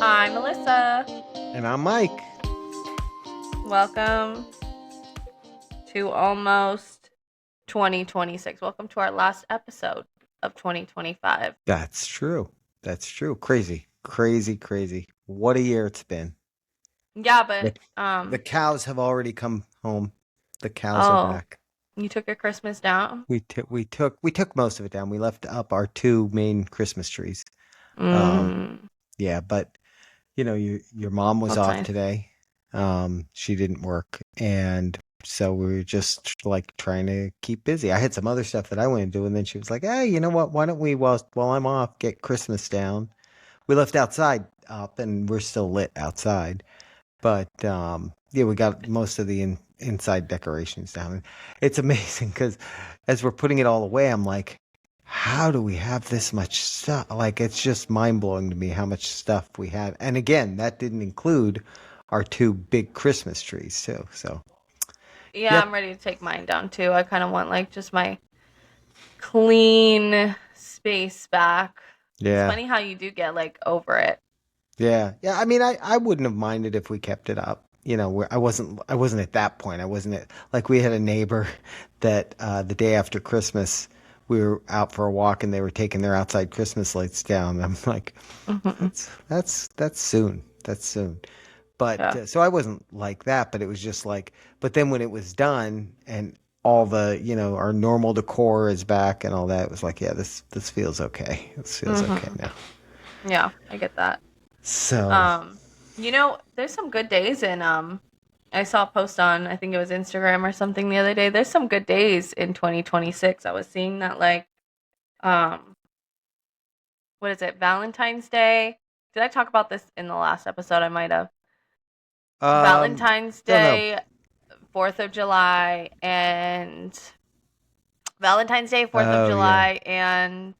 I'm Melissa. And I'm Mike. Welcome to almost 2026. Welcome to our last episode of 2025. That's true. That's true. Crazy. Crazy, crazy. What a year it's been. Yeah, but The, the cows have already come home. The cows are oh, back. you took your Christmas down? We took most of it down. We left up our two main Christmas trees. Um, Mm, yeah, but your mom was that's off nice. today. She didn't work, and so we were just like trying to keep busy. I had some other stuff that I wanted to do, and then she was like, "Hey, you know what? Why don't we, while I'm off, get Christmas down?" We left outside up, and we're still lit outside. But yeah, we got most of the inside decorations down. It's amazing because as we're putting it all away, I'm like, how do we have this much stuff? Like, it's just mind blowing to me how much stuff we have. And again, that didn't include our two big Christmas trees too. So, Yeah, yep, I'm ready to take mine down too. I kind of want like just my clean space back. It's yeah, funny how you do get like over it. yeah, yeah. I mean, I wouldn't have minded if we kept it up. Where I wasn't at that point. I wasn't at like we had a neighbor that the day after Christmas we were out for a walk and they were taking their outside Christmas lights down. I'm like, Hmm. that's soon. That's soon. But Yeah. so I wasn't like that, but it was just like, but then when it was done and all our normal decor is back and all that, it was like, yeah, this feels okay. This feels okay Hmm. now. Yeah, I get that. So, Um, there's some good days in I saw a post on I think it was Instagram or something the other day. There's some good days in 2026. I was seeing that like um what is it? Valentine's Day. Did I talk about this in the last episode? I might have. um, Valentine's don't know. Day, 4th of July and Valentine's Day, 4th of Oh yeah, July and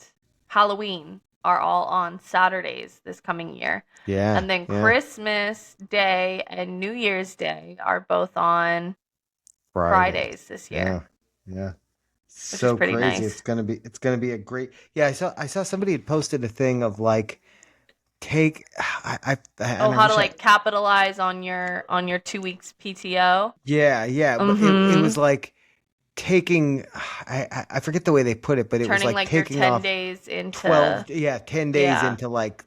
Halloween are all on Saturdays this coming year. yeah, And then yeah. Christmas Day and New Year's Day are both on Fridays. Fridays this year, Yeah, yeah. which is So pretty crazy. nice. It's gonna be a great. Yeah, I saw somebody had posted a thing of like take Oh, and I how to wish I like capitalize on your 2 weeks PTO. yeah, yeah, but it Mm-hmm. was like taking I forget the way they put it, but it was Turning like like your taking 10 off days into 12, yeah, 10 days yeah. into like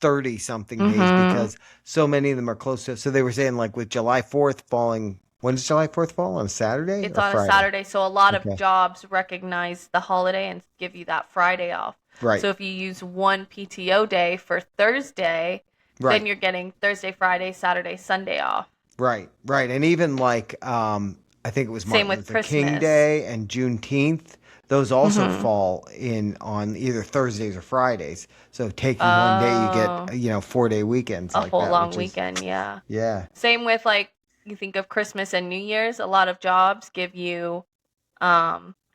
30 something days Mm-hmm. because so many of them are close to, so they were saying like with July 4th falling, when does July 4th fall, on a Saturday It's or on a Friday? Saturday, so a lot of Okay. jobs recognize the holiday and give you that Friday off. Right. So if you use one PTO day for Thursday, then Right. you're getting Thursday, Friday, Saturday, Sunday off. Right. Right. And even like I think it was Same Martin with Luther King Christmas. Day and Juneteenth. Those also Mm-hmm. fall in on either Thursdays or Fridays. So taking one day, you get, Oh, 4-day weekends a like whole that, long which is, weekend, yeah. yeah. Same with like you think of Christmas and New Year's, a lot of jobs give you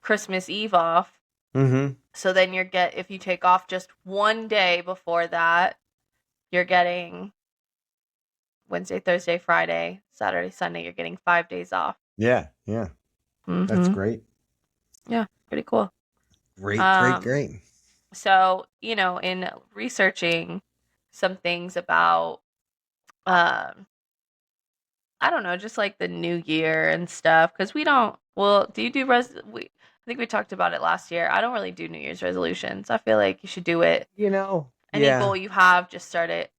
Christmas Eve off. Mm-hmm. So then if you take off just one day before that, you're getting Wednesday, Thursday, Friday, Saturday, Sunday, you're getting 5 days off. Yeah. Yeah. That's Mm-hmm. great. Yeah, pretty cool. Great, great, Um, great. so, in researching some things about um I don't know, just like the new year and stuff, because we don't well, do you do I think we talked about it last year. I don't really do New Year's resolutions. I feel like you should do it. Any Yeah. goal you have, just start it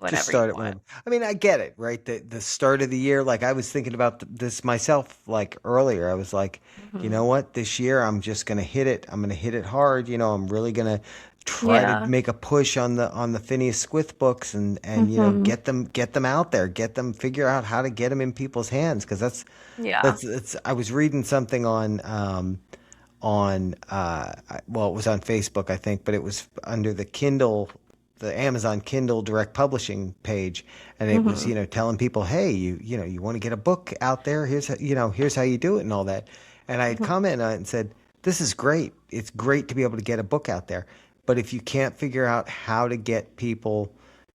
Just whenever you start it want. whenever. I mean, I get it, right? The start of the year, like I was thinking about this myself, like earlier. I was like, you Hmm. know what? This year, I'm just gonna hit it. I'm gonna hit it hard. I'm really gonna try to Yeah. make a push on the Phineas Squith books and Hmm. get them out there, figure out how to get them in people's hands because that's Yeah. that's it's. I was reading something on well, it was on Facebook, I think, but it was under the Amazon Kindle direct publishing page, and it was, Hmm. telling people, hey, you want to get a book out there, here's how you do it and all that. And I had Hmm. commented on it and said, this is great. It's great to be able to get a book out there, but if you can't figure out how to get people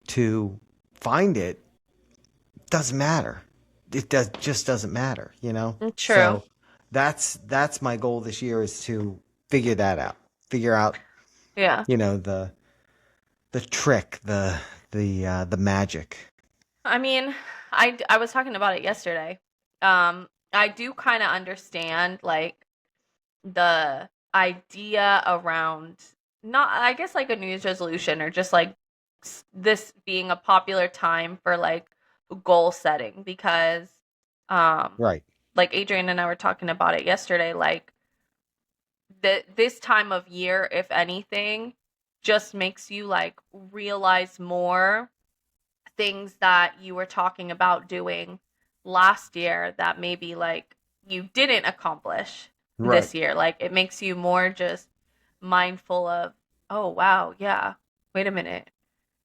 to find it, doesn't matter. It just doesn't matter. True. So that's my goal this year, is to figure that out. Figure out, Yeah. the trick, the magic. I mean, I was talking about it yesterday. I do kind of understand like the idea around not I guess like a New Year's resolution or just like this being a popular time for like goal setting because um Right. like Adrian and I were talking about it yesterday like this time of year if anything just makes you like realize more things that you were talking about doing last year that maybe like you didn't accomplish Right. this year. Like it makes you more just mindful of, oh wow, yeah. Wait a minute.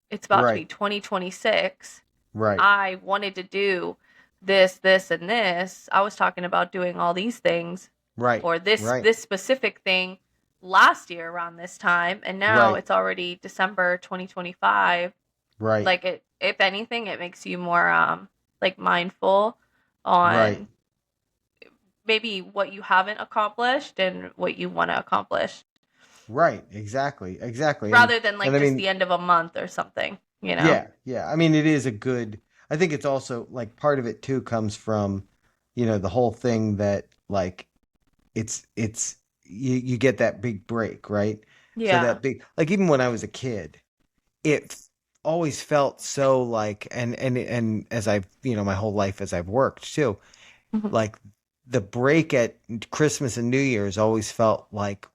It's about to be Right. 2026. Right. I wanted to do this, this and this. I was talking about doing all these things Right. or this Right. this specific thing last year around this time and now Right. it's already December 2025 Right. like it if anything it makes you more like mindful Right. on maybe what you haven't accomplished and what you want to accomplish Right. Exactly. Exactly. rather than And like I just mean, the end of a month or something, you know. yeah, yeah. I mean, it is a good. I think it's also like part of it too comes from, the whole thing that like it's you get that big break, right? So Yeah. that big like even when I was a kid, it always felt so like and as I've my whole life as I've worked too, Mhm. like the break at Christmas and New Year's always felt like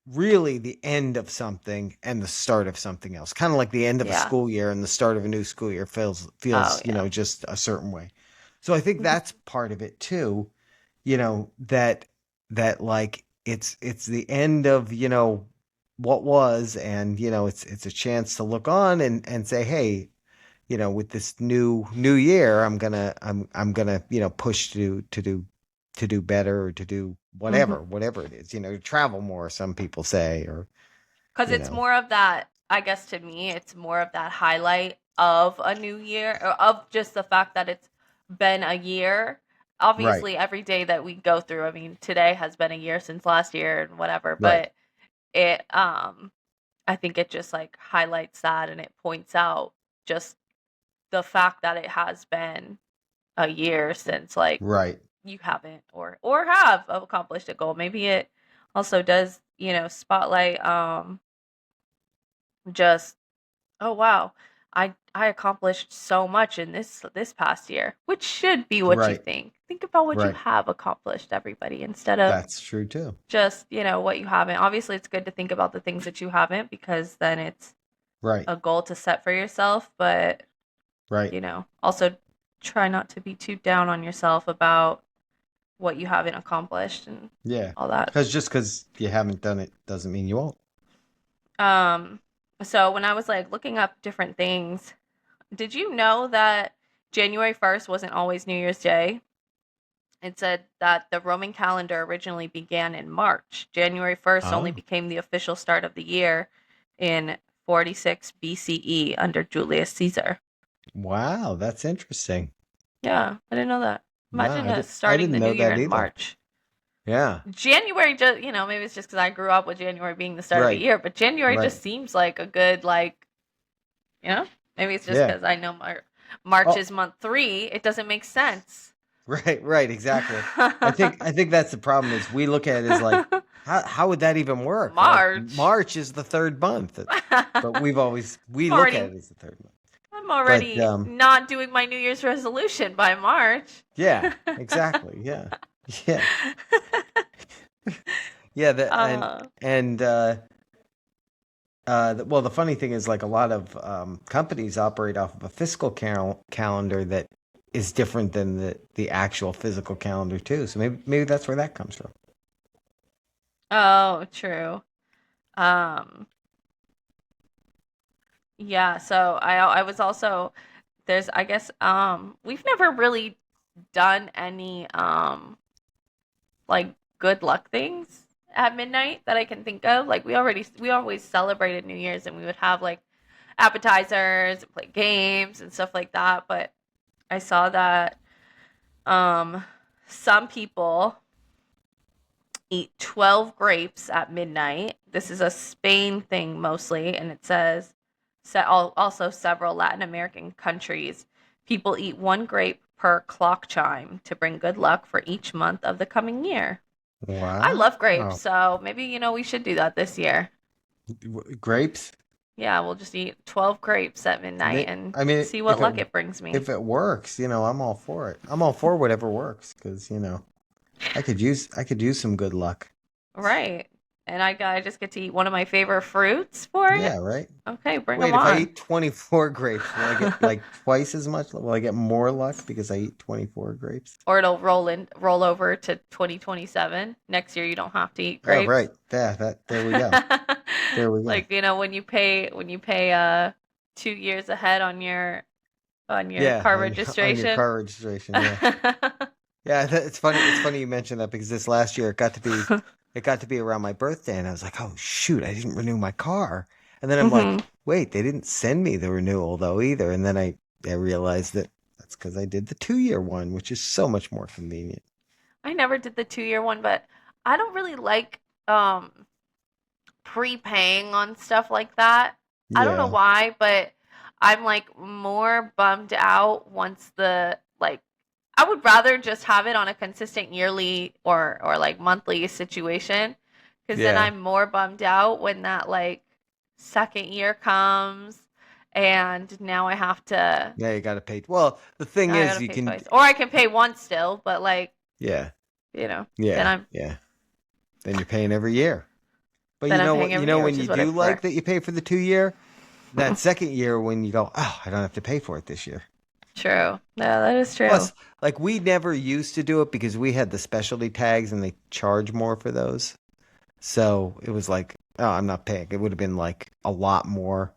really the end of something and the start of something else. Kind of like the end of a Yeah. school year and the start of a new school year Oh feels, yeah. just a certain way. So I think Mhm. that's part of it too, that like it's the end of, what was and it's a chance to look on and say, hey, with this new year, I'm gonna push to do better or to do Mhm. whatever it is, to travel more. Some people say, or Cuz you it's know, more of that I guess to me it's more of that highlight of a new year or of just the fact that it's been a year. right, Obviously every day that we go through, I mean today has been a year since last year and whatever, right, but it I think it just like highlights that and it points out just the fact that it has been a year since like right, you haven't or have accomplished a goal. Maybe it also does, spotlight just oh wow, I accomplished so much in this past year, which should be what you right, think. Think about what you right. have accomplished, everybody, instead of That's true too. just, what you haven't. Obviously, it's good to think about the things that you haven't because then it's Right, a goal to set for yourself, but, right, also try not to be too down on yourself about what you haven't accomplished and yeah. all that. Because you haven't done it doesn't mean you won't. Um, so when I was like looking up different things, did you know that January 1st wasn't always New Year's Day? It said that the Roman calendar originally began in March. January 1st only Oh, became the official start of the year in 46 BCE under Julius Caesar. wow, that's interesting. Yeah, I didn't know that. No, Imagine us I starting didn't the new know year that in either. March. Yeah, January just, maybe it's just because I grew up with January being the start of the right, year, but January right, just seems like a good, like, you know, maybe it's just yeah. because I know March Oh, is month three. It doesn't make sense. right, right, exactly. I think that's the problem is we look at it as like how would that even work? Like March. March is the third month, but we I'm look at already it as the third month. I'm But already not doing my New Year's resolution by March. yeah, exactly. Yeah. Yeah. Yeah, uh, and well, the funny thing is like a lot of companies operate off of a fiscal calendar that is different than the actual physical calendar too. So maybe that's where that comes from. oh, true. Um, yeah, so I was also there's I guess we've never really done any like good luck things at midnight that I can think of. Like we always celebrated New Year's and we would have like appetizers and play games and stuff like that, but I saw that um some people eat 12 grapes at midnight. This is a Spain thing mostly, and it says Also several Latin American countries, people eat one grape per clock chime to bring good luck for each month of the coming year. I love grapes, Wow. so maybe, we should do that this year. Grapes? Yeah, we'll just eat 12 grapes at midnight and I mean, see what luck it brings me. if it works, I'm all for it. I'm all for whatever works because I could use some good luck. Right. And I just get to eat one of my favorite fruits for it. Yeah, right. Okay, bring them Wait, if I on. eat 24 grapes, will I get like twice as much? Will I get more luck because I eat 24 grapes? Or it'll roll over to 2027. Next year you don't have to eat Oh, grapes. right. There we go. There we go. Like, when you pay 2 years ahead on your Yeah, car on your registration. car registration. Yeah, yeah. It's funny. It's funny you mentioned that because this last year it got to be around my birthday, and I was like, oh shoot, I didn't renew my car. And then I'm like, Hmm. wait, they didn't send me the renewal though either. And then I realized that that's because I did the 2 year one, which is so much more convenient. I never did the 2 year one, but I don't really like um prepaying on stuff like that. I don't know Yeah, why, but I'm like more bummed out once the like I would rather just have it on a consistent yearly or like monthly situation, because then yeah, I'm more bummed out when that like second year comes and now I have to yeah. You got to pay. Well, the thing now I is, gotta you pay can. twice. Or I can pay once still, but like, Yeah, then yeah, I'm yeah. Then you're paying every year. But then you I'm know paying what? You every know year, when which you is what I do like prefer. that you pay for the 2 year. That second year when you go, oh, I don't have to pay for it this year. True. Yeah, that is true. Plus, like we never used to do it because we had the specialty tags and they charge more for those. So it was like, oh, I'm not paying. It would have been like a lot more.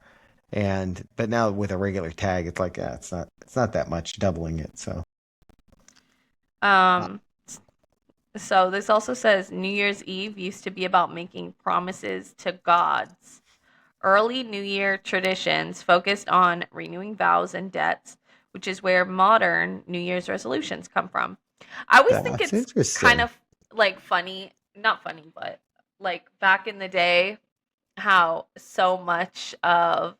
And but now with a regular tag, it's like, yeah, it's not that much doubling it. So uh, Um, so this also says New Year's Eve used to be about making promises to gods. Early New Year traditions focused on renewing vows and debts, which is where modern New Year's resolutions come from. I always think that's it's kind interesting. of like funny, not funny, but like back in the day, how so much of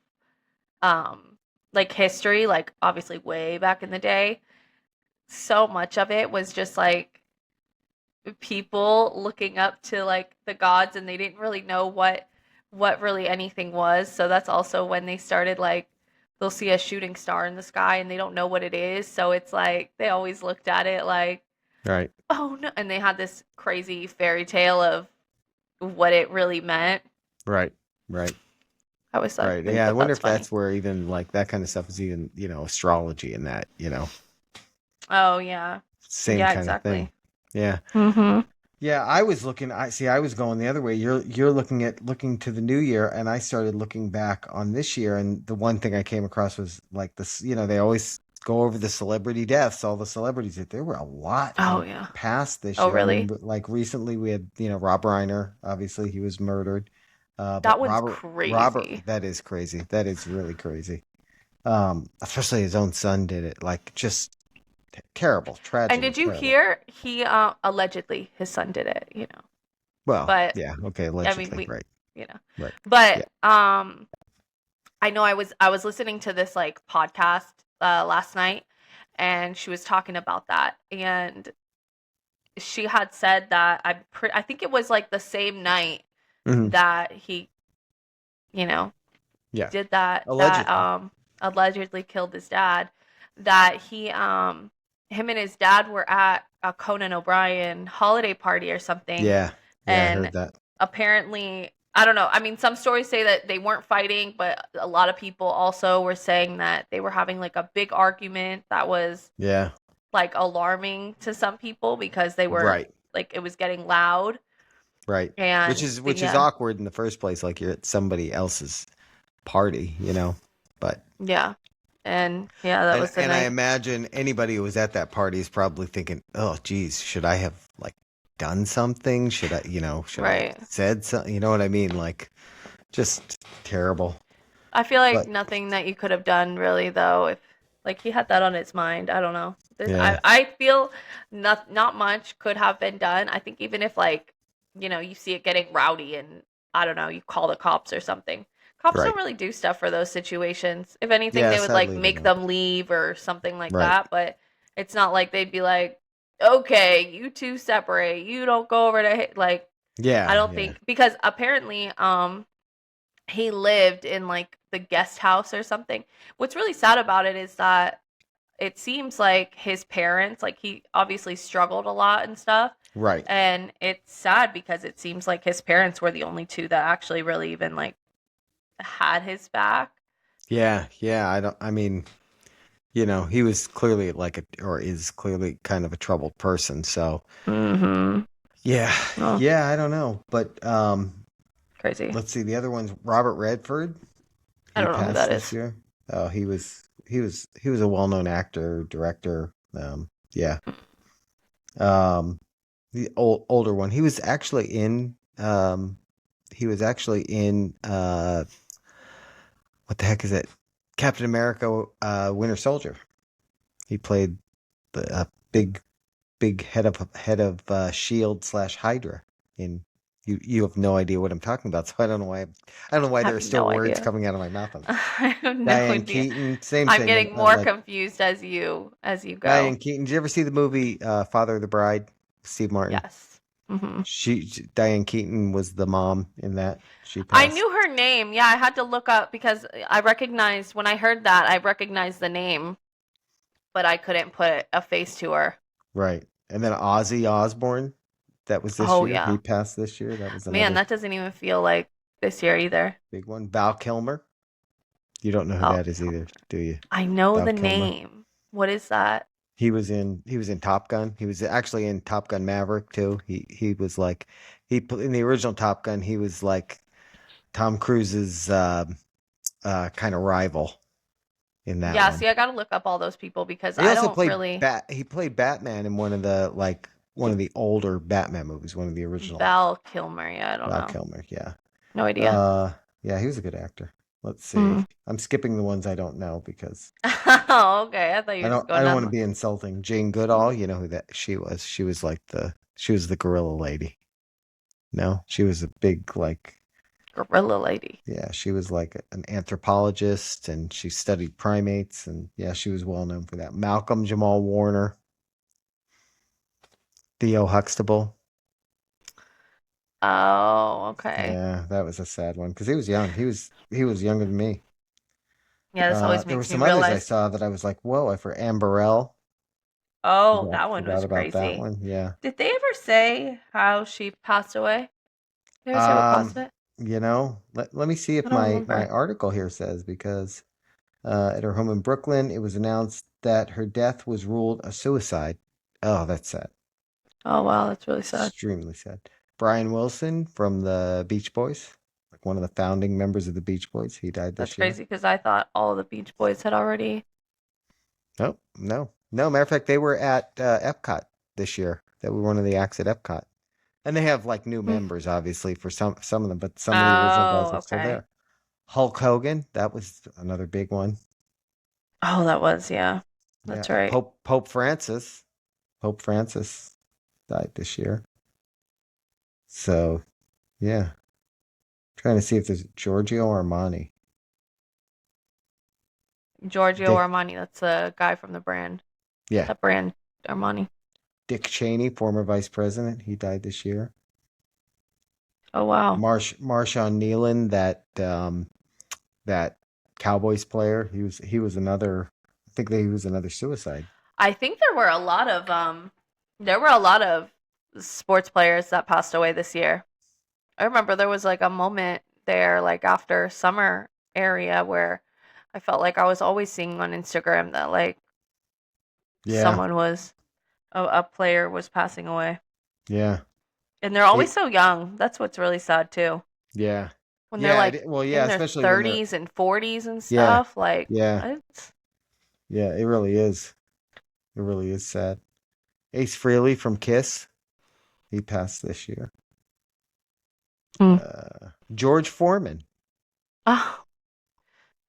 um like history, like obviously way back in the day, so much of it was just like people looking up to like the gods, and they didn't really know what really anything was. So that's also when they started like they'll see a shooting star in the sky and they don't know what it is. So it's like they always looked at it like, Right, oh no, and they had this crazy fairy tale of what it really meant. right, right, I always thought right. think Yeah, I that wonder that's if funny. that's where even like that kind of stuff is even astrology and that Oh yeah. same Yeah, kind of thing. exactly. Yeah. Mhm. Yeah, I was looking. I see. I was going the other way. You're looking to the new year, and I started looking back on this year. And the one thing I came across was like this. They always go over the celebrity deaths. All the celebrities. There were a lot Oh in yeah. past this Oh year. I mean, really? like recently we had Rob Reiner. Obviously, he was murdered. But That one's Robert, crazy. that is crazy. That is really crazy. Especially his own son did it. Like just terrible, And tragedy, did you terrible. hear he allegedly his son did it. Well, But yeah, okay, I mean allegedly, we right, you know. right. But Yeah. I know I was listening to this like podcast last night, and she was talking about that, and she had said that I think it was like the same night Mhm. that he, you know, Yeah, did that allegedly. allegedly killed his dad, that him and his dad were at a Conan O'Brien holiday party or something, Yeah, yeah, I and heard that. apparently I don't know. I mean, some stories say that they weren't fighting, but a lot of people also were saying that they were having like a big argument that was Yeah, like alarming to some people because they were right, like it was getting loud. right. And Which is yeah, awkward in the first place. Like you're at somebody else's party. But yeah, and yeah, that was the and I night. imagine anybody who was at that party is probably thinking, "Oh, geez, should I have like done something? Should I have Right. said something? You know what I mean? Like just terrible." I feel like But nothing that you could have done really though if like he had that on his mind. I don't know. yeah, I feel not much could have been done. I think even if like, you see it getting rowdy and I don't know, you call the cops or something. Cops don't Right. really do stuff for those situations. If anything, Yeah, they would like sadly they make don't. them leave or something like Right. that, but it's not like they'd be like, "Okay, you two separate. You don't go over to like." I Yeah, don't yeah. think because apparently he lived in like the guest house or something. What's really sad about it is that it seems like his parents, like he obviously struggled a lot and stuff. Right. And it's sad because it seems like his parents were the only two that actually really even like had his back. Yeah, yeah. I mean, he was clearly like or is clearly kind of a troubled person. So, Mhm. yeah, Oh, yeah, I don't know. But crazy. let's see. The other one's Robert Redford. I He don't know who passed that this is. year. Oh, he was a well-known actor, director. Yeah. Um, the older one. He was actually in what the heck is it? Captain America Winter Soldier. He played the big head of Shield slash Hydra in you have no idea what I'm talking about, so I don't know why I there have are still no words idea. coming out of my mouth on that. I have no Diane idea. Keaton, same I'm thing. getting more Like confused as you go. Diane Keaton. Did you ever see the movie Father of the Bride? Steve Martin. Yes. Hmm. Diane Keaton was the mom in that. She I passed. knew her name. Yeah, I had to look up because I recognized when I heard that, I recognized the name, but I couldn't put a face to her. Right. And then Ozzy Osbourne, that was this Oh year. He yeah. passed this year. That was Man, another that doesn't even feel like this year either. big one. Val Kilmer. You don't know who Oh, that is either, do you? I know Val the Kilmer. name. What is that? He was in Top Gun. He was actually in Top Gun Maverick too. He was like in the original Top Gun. He was like Tom Cruise's kind of rival in that Yeah, one. see, I gotta look up all those people because He I also don't played really. Bat. He played Batman in one of the older Batman movies, one of the original Val Kilmer. Yeah, I don't Val know. Kilmer. Yeah. No idea. Uh, yeah, he was a good actor. Let's see. Mm. I'm skipping the ones I don't know because Oh, okay. I thought you I were don't just I going don't want down to the be insulting. Jane Goodall, you know who that she was. She was the gorilla lady. No, she was a big like gorilla lady. yeah, she was like an anthropologist and she studied primates and yeah, she was well known for that. Malcolm Jamal Warner, Theo Huxtable. Oh, okay. Yeah, that was a sad one because he was young. He was younger than me. Yeah, this always There were makes me some others I realize. saw that I was like, whoa, I for Amberell. Oh, Forgot that one forgot was about that crazy. one. Yeah. Did they ever say how she passed away? Did they ever say what caused Um, it? let me see I if don't my remember. article here says because at her home in Brooklyn, it was announced that her death was ruled a suicide. Oh, that's sad. Oh, wow, that's really sad. Extremely sad. Brian Wilson from the Beach Boys, like one of the founding members of the Beach Boys, he died That's this year. crazy because I thought all the Beach Boys had already. Oh, no. No, matter of fact, they were at Epcot this year. They were one of the acts at Epcot. And they have like new Hmm. members, obviously, for some of them, but some of the original guys Oh, are still okay. there. Hulk Hogan, that was another big one. Oh, that was, yeah. Yeah, That's right. Pope Francis died this year. So yeah, trying to see if there's Giorgio Armani, Giorgio Dick, Armani, that's the guy from the brand. yeah, That brand, Armani. Dick Cheney, former vice president, he died this year. Oh, wow. Marshawn Nealon, that Cowboys player, he was another. I think that he was another suicide. I think there were a lot of sports players that passed away this year. I remember there was like a moment there like after summer area where I felt like I was always seeing on Instagram that like Yeah, someone was a player was passing away. yeah, And they're always it, so young. That's what's really sad too. yeah, When they're yeah. like Well, yeah, in their especially when they're 30s and 40s and yeah, stuff, like yeah, it's yeah. It really is. It really is sad. Ace Frehley from Kiss, he passed this year. mm. George Foreman, Oh,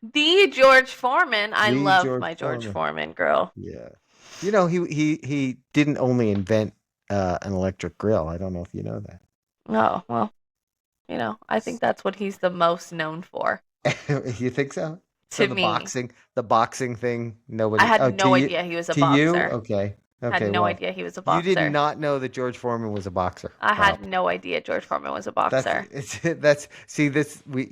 the George Foreman. I the love George my George Foreman. Foreman girl. Yeah, he didn't only invent an electric grill. I don't know if you know that. Oh, well, I think that's what he's the most known for. You think so? So To me, the boxing thing, I nobody. had Oh, no idea he was a to you, boxer. okay, Had okay. no Well, idea he was a you did boxer. not know that George Foreman was a boxer. I Wow, had no idea George Foreman was a that's boxer. it's that's see this we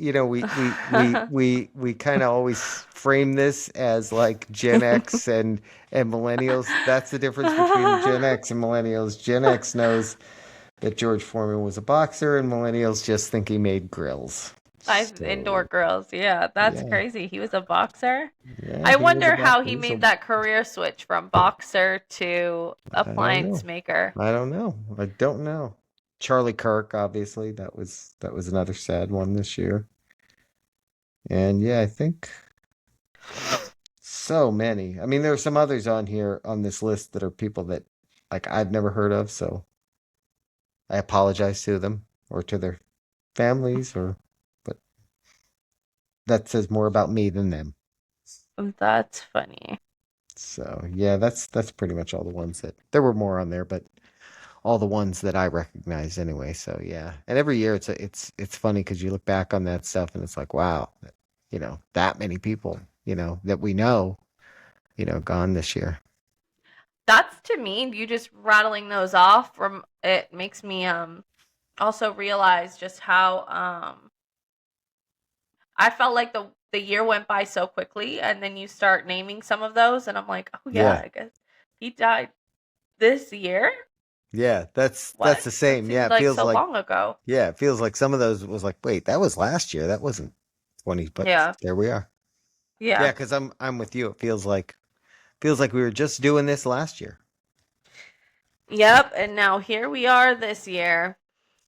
we kind of always frame this as like Gen X and millennials. That's the difference between Gen X and millennials. Gen X knows that George Foreman was a boxer, and millennials just think he made grills. I indoor So girls. Yeah, that's yeah, crazy. He was a boxer. yeah, I he was a wonder boxer. how he made that career switch from boxer to I don't appliance know. maker. I don't know. I don't know. Charlie Kirk, obviously, that was another sad one this year. And yeah, I think so many. I mean, there are some others on here on this list that are people that like I've never heard of, so I apologize to them or to their families or but that says more about me than them. That's funny. So yeah, that's pretty much all the ones that there were more on there, but all the ones that I recognize anyway. So yeah, and every year it's funny because you look back on that stuff and it's like wow, that many people that we know gone this year. That's to me, you just rattling those off from it makes me also realize just how I felt like the year went by so quickly and then you start naming some of those and I'm like, "Oh yeah, Yeah, I guess he died this year? yeah, that's What? the That same. seems like so long ago." It feels like some of those was like wait that was last year that wasn't 20, but Yeah. there we are. Yeah, Yeah. because I'm with you. It feels like we were just doing this last year. Yep, and now here we are this year.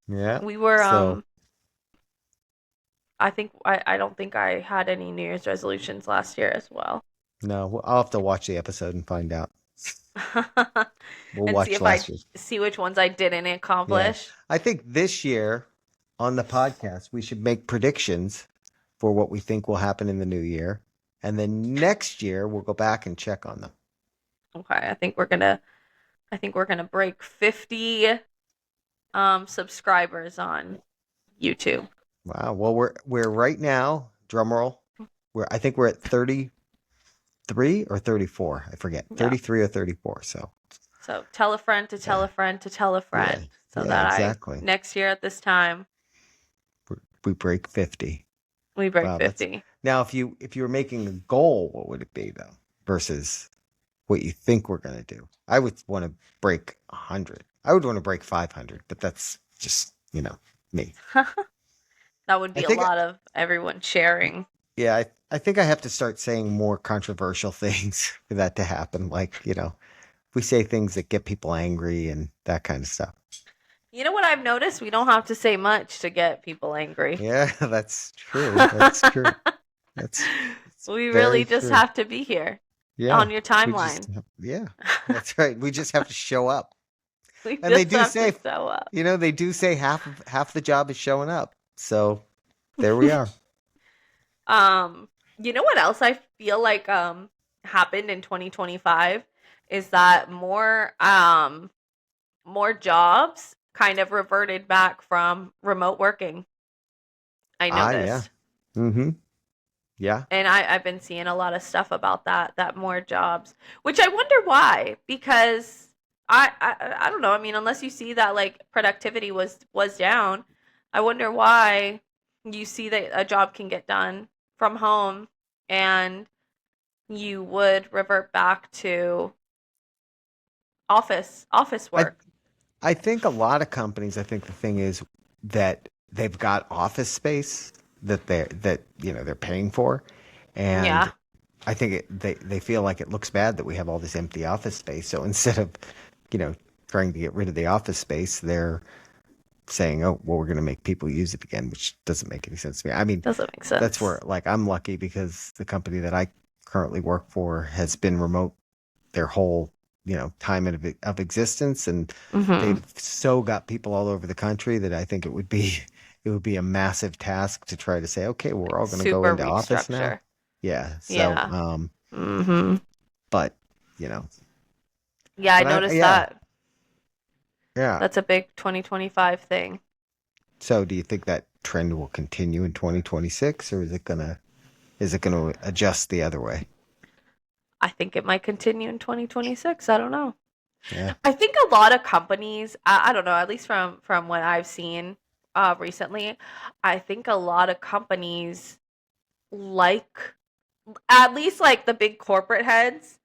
Yeah. We were So I don't think I had any New Year's resolutions last year as well. no, I'll have to watch the episode and find out. We'll And see watch if last I year's. see which ones I didn't Yeah. accomplish. I think this year on the podcast, we should make predictions for what we think will happen in the new year. And then next year, we'll go back and check on them. Okay, I think we're gonna break 50 subscribers on YouTube. Wow. Well, we're right now, drum roll, I think we're at 33 or 34. I forget. Yeah. 33 or 34. So, So tell a friend to tell yeah. a friend to tell a Yeah. friend so Yeah, that I exactly. next year at this time We break 50. we break Wow, that's 50. now if you were making a goal, what would it be though? Versus what you think we're going to do. I would want to break 100. I would want to break 500, but that's just, me. That would I be a think, lot of everyone sharing. yeah, I think I have to start saying more controversial things for that to happen. Like, if we say things that get people angry and that kind of stuff. You know what I've noticed? We don't have to say much to get people angry. Yeah, that's true. That's true. That's We really very just true. have to be here Yeah, on your we just, timeline. yeah, that's right. We just have to show up. We And they just do have to say, show up. they do say half the job is showing up. So there we are. Um, you know what else I feel like happened in 2025 is that more jobs kind of reverted back from remote working. I Ah, yeah. noticed. Mm-hmm. Yeah. And I've been seeing a lot of stuff about that more jobs, which I wonder why, because I don't know. I mean, unless you see that like productivity was down, I wonder why you see that a job can get done from home and you would revert back to office I work. I think a lot of companies, I think the thing is that they've got office space that they're paying for. And Yeah, I think they feel like it looks bad that we have all this empty office space. So instead of, you know, trying to get rid of the office space, they're saying, "Oh, well, we're going to make people use it again," which doesn't make any sense to me. I mean, doesn't make that's where sense. like I'm lucky because the company that I currently work for has been remote their whole time of existence, and Hmm. they've so got people all over the country that I think it would be a massive task to try to say, okay, we're all going to go Super into office now. restructure. Yeah. So, Yeah. Hmm. but you know, Yeah, I but noticed yeah, that. yeah. That's a big 2025 thing. So, do you think that? trend will continue in 2026, or is it gonna adjust the other way? I think it might continue in 2026. I don't know. Yeah. I think a lot of companies, I don't know, at least from what I've seen recently, I think a lot of companies like at least like the big corporate heads,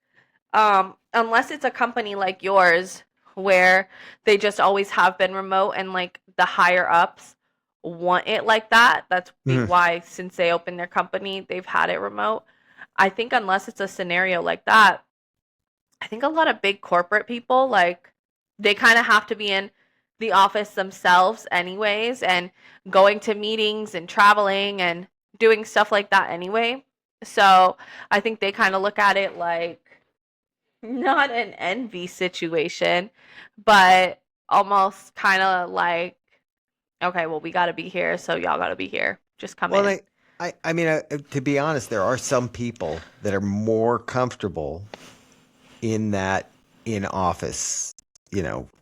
unless it's a company like yours where they just always have been remote and like the higher ups want it like that. That's Mhm. why since they opened their company, they've had it remote. I think unless it's a scenario like that, I think a lot of big corporate people like they kind of have to be in the office themselves anyways and going to meetings and traveling and doing stuff like that anyway. So, I think they kind of look at it like not an envy situation, but almost kind of like okay, well we got to be here, so y'all got to be here. Just come Well, in. I mean, to be honest, there are some people that are more comfortable in that in office,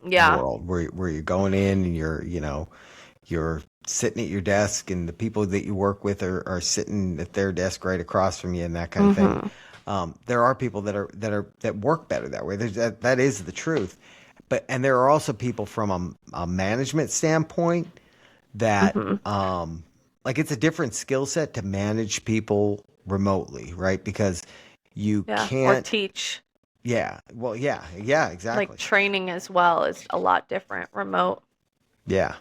Yeah. world where you're going in and you're sitting at your desk and the people that you work with are sitting at their desk right across from you and that kind of thing. Mhm. There are people that work better that way. That is the truth. And there are also people from a management standpoint that Mhm. like it's a different skill set to manage people remotely, right? Because you Yeah, or can't. teach. Yeah, well, yeah, Like exactly. training as well is a lot different remote. Yeah,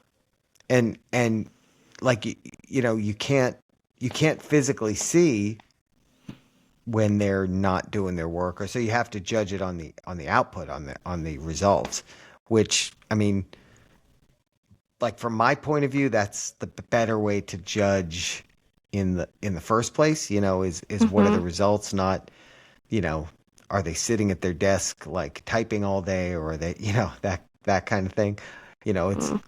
and like you can't physically see when they're not doing their work, or so you have to judge it on the output, on the results, which I mean, like from my point of view, that's the better way to judge in the first place. Is what are the Mhm. results, not you know, are they sitting at their desk like typing all day, or are they, that kind of thing.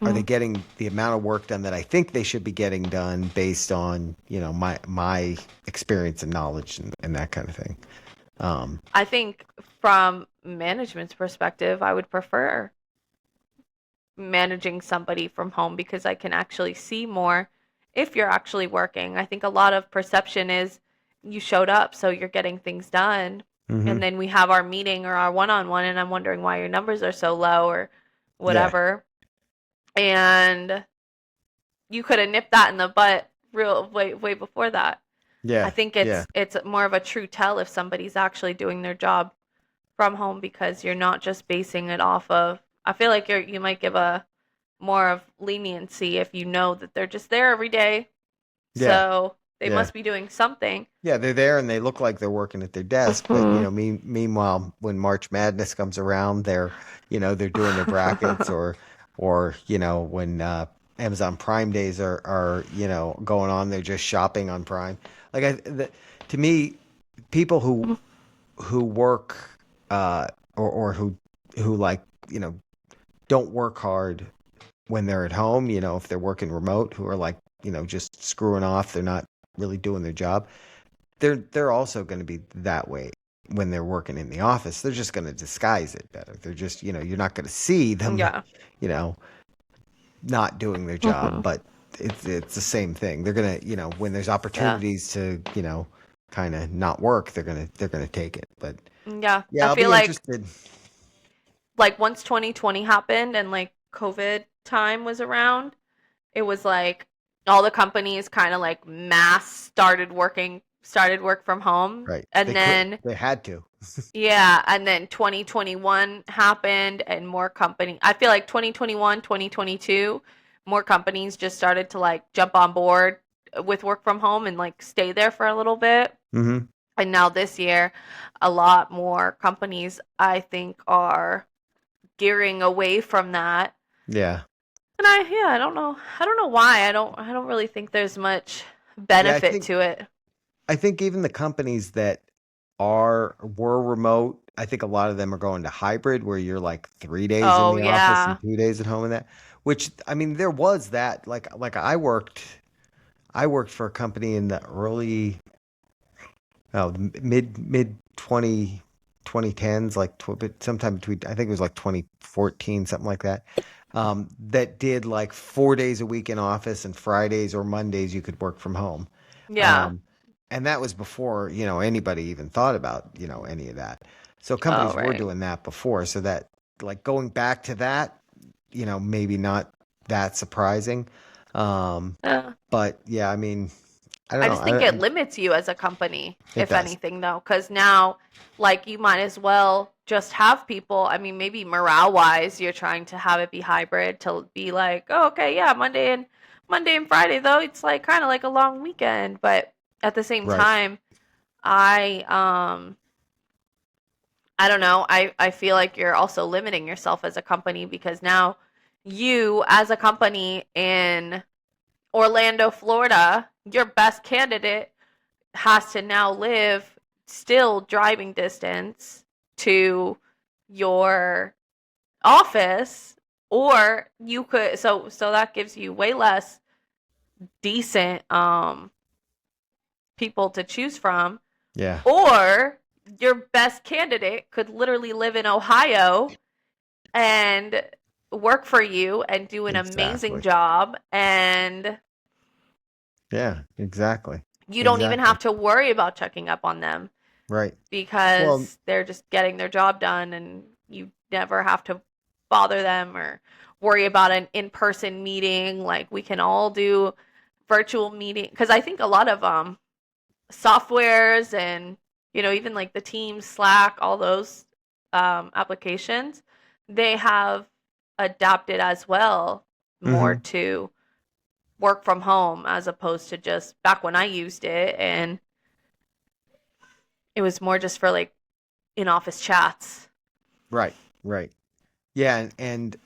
Are they Mhm. getting the amount of work done that I think they should be getting done based on, my experience and knowledge and that kind of thing. Um, I think from management's perspective, I would prefer managing somebody from home because I can actually see more if you're actually working. I think a lot of perception is you showed up, so you're getting things done. And hmm then we have our meeting or our one on one, and I'm wondering why your numbers are so low or yeah, whatever. And you could have nipped that in the butt real way before that. I yeah, think yeah, it's more of a true tell if somebody's actually doing their job from home because you're not just basing it off of I feel like you might give a more of leniency if you know that they're just there every day. yeah, So they yeah. must be doing something. Yeah, they're there and they look like they're working at their desk, but Mhm. meanwhile, when March Madness comes around, they're doing their brackets, or when Amazon Prime days are going on, they're just shopping on Prime. Like to me, people who work or who like don't work hard when they're at home, if they're working remote, who are like just screwing off, they're not really doing their job, they're also going to be that way when they're working in the office. They're just going to disguise it better. They're just, you're not going to see them, Yeah. you know, not doing their job, Mhm. but it's the same thing. They're going to, when there's Yeah. opportunities to, kind of not work, they're going to take it. But Yeah. yeah, I I'll feel be interested. like once 2020 happened and like COVID time was around, it was like all the companies kind of like mass started work from home Right. and They could, then they had to. yeah, and then 2021 happened and more company I feel like 2021, 2022, more companies just started to like jump on board with work from home and like stay there for a little bit. hmm And now this year, a lot more companies I think are gearing away from that. Yeah. And I don't know why. I don't really think there's much Yeah. I benefit think, to it. I think even the companies that were remote, I think a lot of them are going to hybrid where you're like 3 days in Oh the office and yeah. 2 days at home and that. Which I mean, there was that like I worked for a company in the early mid 2010s, like sometime between, I think it was like 2014, something like that. that did like 4 days a week in office and Fridays or Mondays you could work from home. Yeah. Um, and that was before, anybody even thought about, any of that. So Oh, companies were right. doing that before. So that like going back to that, maybe not that surprising. Um, Yeah. but yeah, I mean, I don't I know. just think it limits you as a company, It if does. anything, though, because now, like, you might as well just have people. I mean, maybe morale wise, you're trying to have it be hybrid to be like, oh, okay, yeah, Monday and Friday, though, it's like kind of like a long weekend. But at the same Right. time, I I don't know. I feel like you're also limiting yourself as a company because now you as a company in Orlando, Florida, your best candidate has to now live still driving distance to your office, or you could, so that gives you way less decent people to choose from, Yeah. or your best candidate could literally live in Ohio and work for you and do an amazing Exactly. job, and Yeah. Exactly. you don't even Exactly. have to worry about checking up on them Right. Well, because they're just getting their job done, and you never have to bother them or worry about an in-person meeting. Like, we can all do virtual meeting because I think a lot of softwares and even like the Teams, Slack, all those applications, they have adapted as well more hmm to work from home as opposed to just back when I used it, and it was more just for like in office chats. right. Right. Yeah. And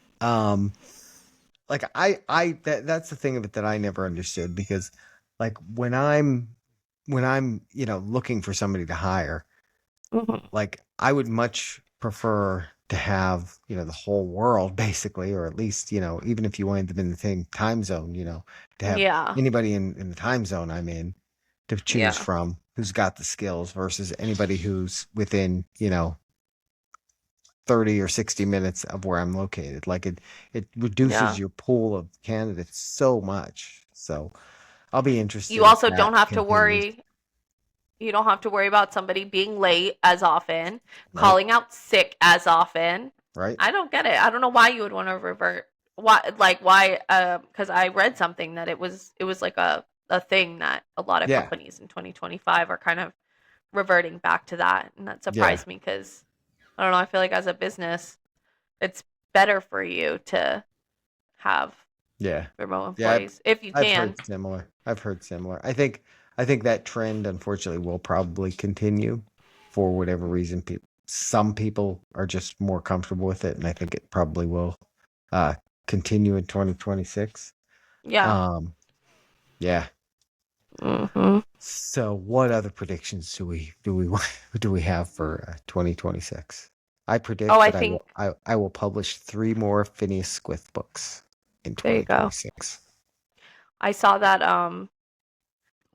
like that's the thing of it that I never understood because like when I'm looking for somebody to hire, Mm-hmm. like I would much prefer to have the whole world basically, or at least even if you wanted them in the same time zone, to have Yeah, anybody in the time zone I'm in to choose yeah, from who's got the skills versus anybody who's within 30 or 60 minutes of where I'm located. Like it reduces yeah. your pool of candidates so much. So I'll be You interested if also that don't have to continues. worry. You don't have to worry about somebody being late as often, Right. calling out sick as often. Right. I don't get it. I don't know why you would want to revert. Why, like, why? Because I read something that it was like a thing that a lot of Yeah. companies in 2025 are kind of reverting back to that, and that Yeah. surprised me because I don't know. I feel like as a business, it's better for you to have Yeah. remote Yeah. employees if you I've can. heard similar. I've heard similar. I think that trend unfortunately will probably continue for whatever reason. Some people are just more comfortable with it, and I think it probably will uh continue in 2026. Yeah. Um yeah. Hmm. So, what other predictions do we have for 2026? I Oh, predict I that think I will publish three more Phineas Swift books in there you go. 2026. I saw that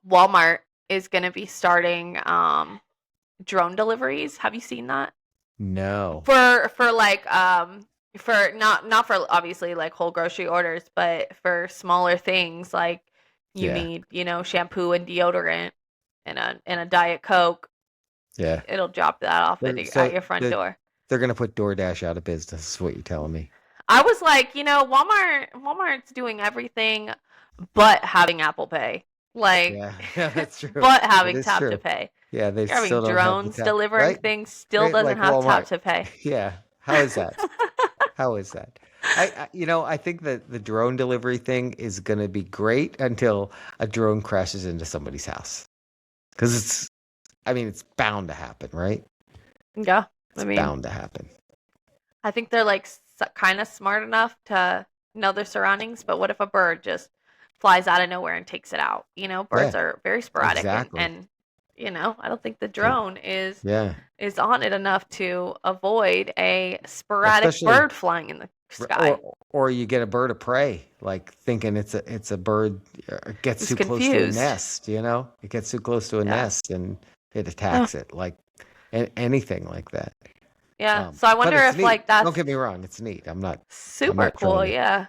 Walmart is going to be starting drone deliveries. Have you seen that? No. For like for not for obviously like whole grocery orders, but for smaller things like you Yeah. need, shampoo and deodorant and a Diet Coke. Yeah. It'll drop that off They're, at so your front they're, door. they're gonna put DoorDash out of business, is what you're telling me. I was like, Walmart's doing everything but having Apple Pay. Like Yeah. Yeah, that's true. but It having is tap to true. pay. Yeah, they You're having still don't have the drones tech, delivering right? things, still Right? doesn't Like have tap Walmart. to pay. Yeah. How is that? How is that? I think that the drone delivery thing is going to be great until a drone crashes into somebody's house. Because I mean, it's bound to happen, right? Yeah. It's I mean, bound to happen. I think they're like kind of smart enough to know their surroundings, but what if a bird just flies out of nowhere and takes it out? Birds Yeah, are very sporadic, and exactly. I don't think the They're- drone yeah. is on it enough to avoid a sporadic Especially, bird flying in the r- sky. or you get a bird of prey, like thinking it's a bird, it gets Who's too close to a confused? nest, It gets too close to a Yeah. nest and it Oh, attacks it, like anything like that. Yeah. So I But wonder it's if neat. like Don't that's get me wrong, it's neat. I'm super not trying cool. to. Yeah.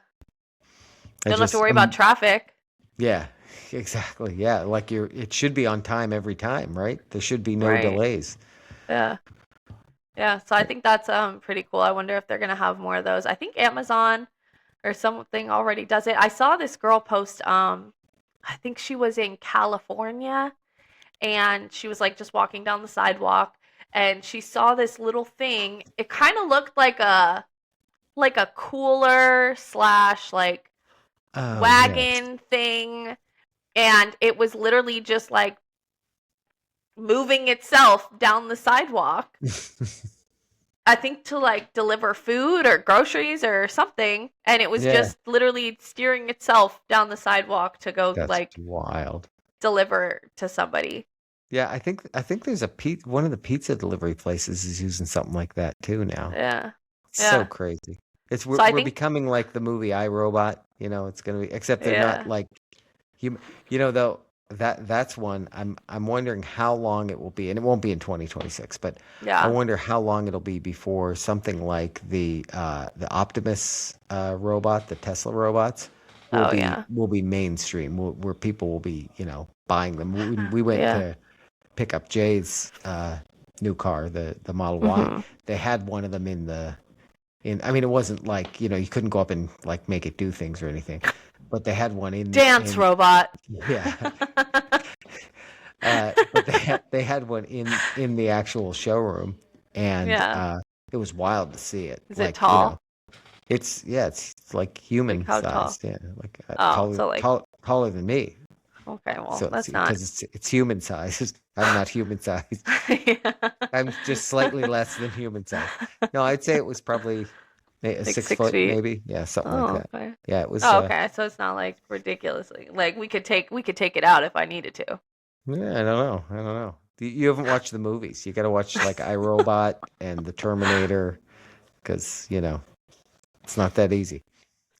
I Don't have to just worry about traffic. yeah, exactly. Yeah, like it should be on time every time, right? There should be no Right. delays. Yeah. Yeah. So I think that's pretty cool. I wonder if they're gonna have more of those. I think Amazon or something already does it. I saw this girl post I think she was in California and she was like just walking down the sidewalk and she saw this little thing. It kind of looked like a cooler slash like Oh, yes. wagon thing and it was literally just like moving itself down the sidewalk. I think to like deliver food or groceries or something and it was Yeah, just literally steering itself down the sidewalk to go that's like wild. deliver to somebody. Yeah, I think there's one of the pizza delivery places is using something like that too now. Yeah. It's so Yeah. crazy. It's So I we're think becoming like the movie I, Robot. It's gonna be except they're not yeah. like human. Though that's one I'm wondering how long it will be, and it won't be in 2026, but I Yeah. wonder how long it'll be before something like the Optimus robot, the Tesla robots, Oh yeah. will be mainstream, where people will be buying them. We went Yeah. to pick up Jay's new car, the Model Y. Mhm. They had one of them I mean, it wasn't like, you couldn't go up and like make it do things or anything, but they had one Dance robot. yeah, but they had one in the actual showroom, and Yeah. it was wild to see it. Is it Like, tall? it's like Like human how tall? sized, yeah, like Oh, so like taller than me. okay, well, So that's not because it's human sized. I'm not human sized. yeah. I'm just slightly less than human size. No, I'd say it was probably a Like 6 6 foot, feet. maybe. Yeah, something like Oh, that. okay. Yeah, it was. Oh, okay. So it's not like ridiculously like we could take it out if I needed to. Yeah, I don't know. I don't know. You haven't watched the movies. You got to watch like iRobot and The Terminator, because it's not that easy.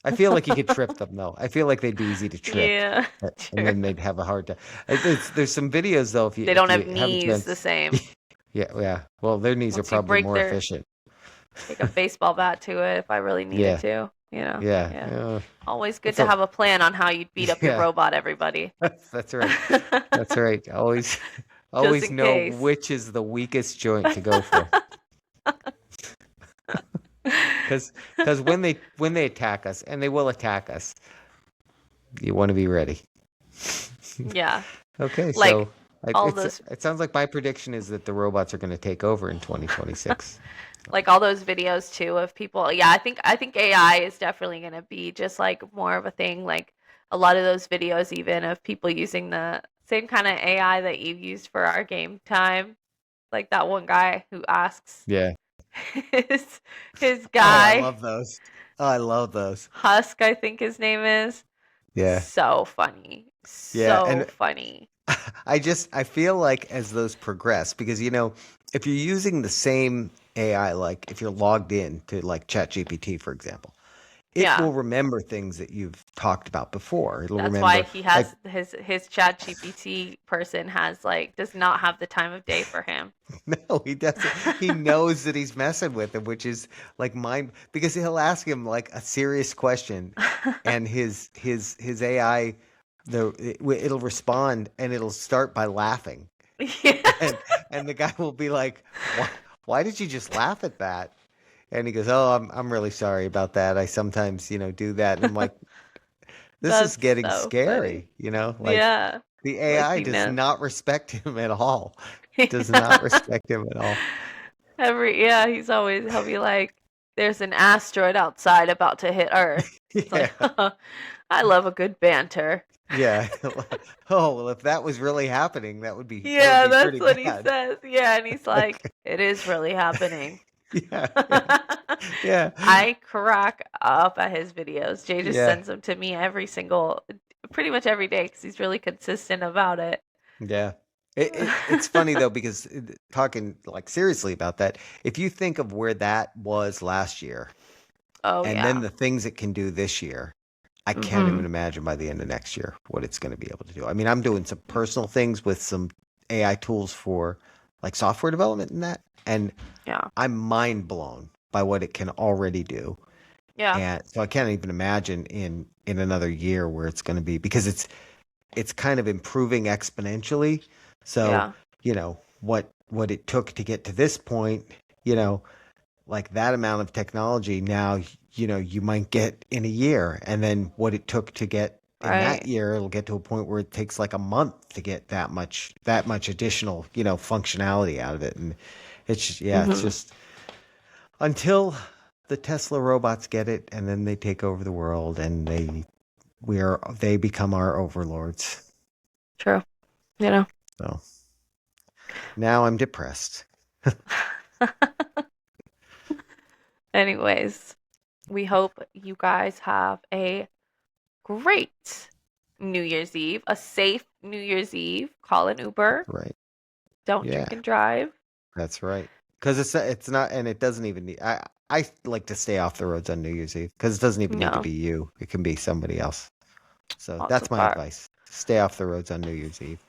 I feel like you could trip them though. I feel like they'd be easy to trip, Yeah, and true. then they'd have a hard time. There's some videos though. If you They if don't you have have a knees the chance, same. yeah, yeah. Well, their knees are Once you probably break more their efficient. take a baseball bat to it if I really needed Yeah, to, you know. yeah, Yeah. yeah. Always good That's to a have a plan on how you'd beat up your yeah. robot, everybody. That's right. That's right. Always, Just always in know case. which is the weakest joint to go for. Because when they attack us, and they will attack us, you want to be ready. Yeah. Okay, Like so all those it sounds like my prediction is that the robots are going to take over in 2026. like all those videos too of people. Yeah, I think AI is definitely going to be just like more of a thing like a lot of those videos even of people using the same kind of AI that you used for our game time. Like that one guy who asks Yeah. his his Oh, I guy love those. Oh, I love those. Husk, I think his name is. Yeah. So funny. Yeah, So and funny. I feel like as those progress, because if you're using the same AI, like if you're logged in to like ChatGPT, for example, it Yeah. will remember things that you've talked about before. It'll That's why remember he like has his Chat GPT person has like does not have the time of day for him. no, he doesn't. He knows that he's messing with him, which is like mind because he'll ask him like a serious question, and his AI it'll respond and it'll start by laughing. Yeah. and and the guy will be like, why did you just laugh at that? And he goes, oh, I'm really sorry about that. I sometimes, do that. And I'm like, this is That's getting so funny. scary, like Yeah. the Like AI he does knows. not respect him at all. Does not respect him at all. Yeah, he'll be like, there's an asteroid outside about to hit Earth. It's like, Yeah. I love a good banter. Yeah. Oh, well, if that was really happening, that would Yeah, be that's pretty what he bad. says. Yeah, and he's like, it is really happening. Yeah. Yeah. Yeah. I crack up at his videos. Jay just Yeah. sends them to me pretty much every day because he's really consistent about it. Yeah. It's funny though, because talking like seriously about that, if you think of where that was last year Oh and then yeah. the things it can do this year, I can't Hmm. even imagine by the end of next year what it's going to be able to do. I mean, I'm doing some personal things with some AI tools for like software development and that. And Yeah. I'm mind blown by what it can already do. Yeah. And so I can't even imagine in another year where it's going to be, because it's kind of improving exponentially. So, Yeah. what it took to get to this point, you know, like that amount of technology now, you might get in a year. And then what it took to get in that Right. year, it'll get to a point where it takes like a month to get that much additional, functionality out of it. And it's Mhm. just until the Tesla robots get it, and then they take over the world, and they become our overlords. True. You know. So now I'm depressed. Anyways, we hope you guys have a great New Year's Eve, a safe New Year's Eve. Call an Uber. Right. Don't Yeah, drink and drive. that's right. Because it's not, and it doesn't even need. I like to stay off the roads on New Year's Eve because it doesn't even need to No, be you. It can be somebody else. So also that's my part. advice. Stay off the roads on New Year's Eve.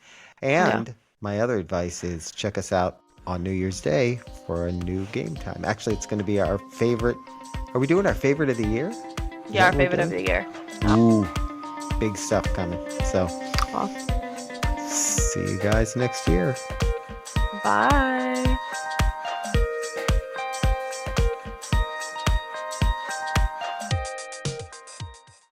Yeah. And my other advice is check us out on New Year's Day for a new game time. Actually, it's going to be our favorite. Are we doing our favorite of the year? Is Yeah, that our what we're favorite of doing? the year. Yeah. Ooh, big stuff coming. So Well, see you guys next year. bye.